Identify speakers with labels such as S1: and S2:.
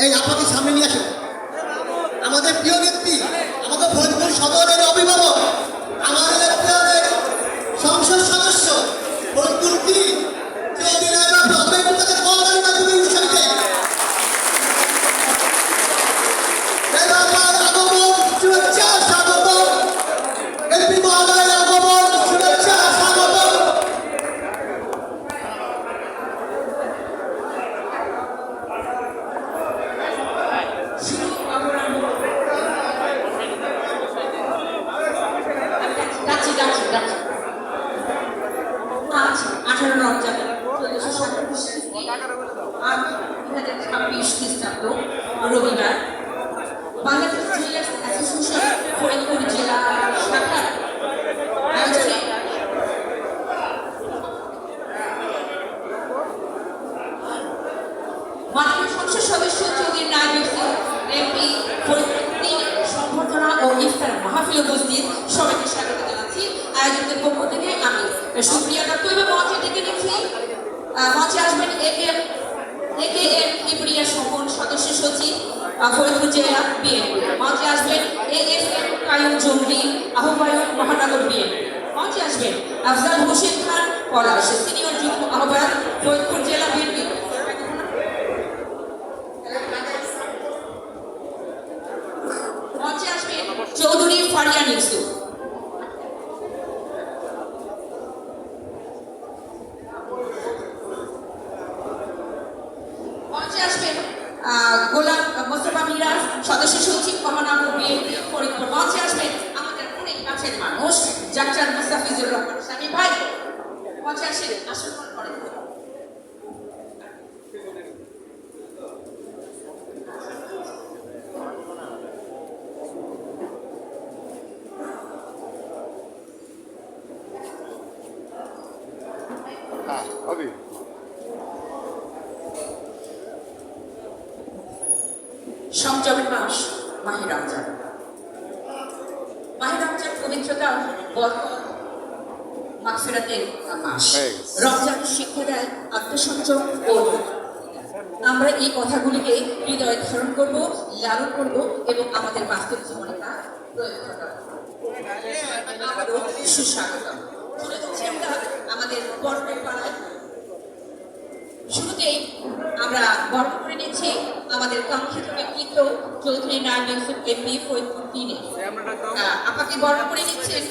S1: এই আপনাকে সামনে নিয়ে আসেন। আমাদের প্রিয় নেত্রী, আমাদের ফরিদপুর সদরের অভিভাবক, আমাদের এলাকার সংসদ সদস্য ফরিদপুর কি
S2: রবিবার বাংলাদেশ জুয়েলার্স অ্যাসোসিয়েশন ফরিদপুর জেলা শাখার আয়োজনে মাননীয় সংসদ সদস্য চৌধুরী নাইব এমপি ফরিদপুর সংবর্ধনা ও ইফতার মাহফিল উপস্থিত সবাইকে স্বাগত জানাচ্ছি। আয়োজকদের পক্ষ থেকে আমি সুপ্রিয়া দত্ত এবং মঞ্চে ডেকে নিচ্ছি। মঞ্চে আসবেন একেএম ইব্রিয়া সকল সদস্য সচিব ফরিদপুর জেলা বিএনপি। মঞ্চে আসবেন এএসএম কায়ুম জঙ্গি আহ্বায়ক মহানগর বিএনপি। মঞ্চে আসবেন আফজাল হোসেন খান পলাশ সিনিয়র যুগ্ম আহ্বায়ক ফরিদপুর জেলা বিএনপি। মঞ্চে আসবেন চৌধুরী ফারিয়ান ইউসুফ। মঞ্চে আসবেন গোলাম মোস্তফা মিরাজ সদস্য সচিব মহানগর বিএনপি ফরিদপুর। মঞ্চে আসবেন আমাদের অনেক কাছের মানুষ ডাক্তার মুস্তাফিজুর রহমান স্বামী ভাই। মঞ্চে আসেন, আসন করেন। সংযমের মাস মাহে রমজান। মাহে রমজান পবিত্রতা বরকত মাগফিরাতের মাস। রমজান শিক্ষা দেয় আত্মসংযম ও আমরা এই কথাগুলিকে হৃদয়ে ধারণ করব, লালন করব এবং আমাদের বাস্তব জীবনে তা প্রয়োগ করব। সুস্বাগতম। চলে যাচ্ছি আমরা আমাদের বরণের পাড়ায়। শুরুতেই আমরা বরণ করে নিচ্ছি আমাদের কাঙ্ক্ষিত ব্যক্তিত্ব চৌধুরী নাইব ইউসুফ এমপি ফরিদপুর 3। আপাকে বরণ করে নিচ্ছেন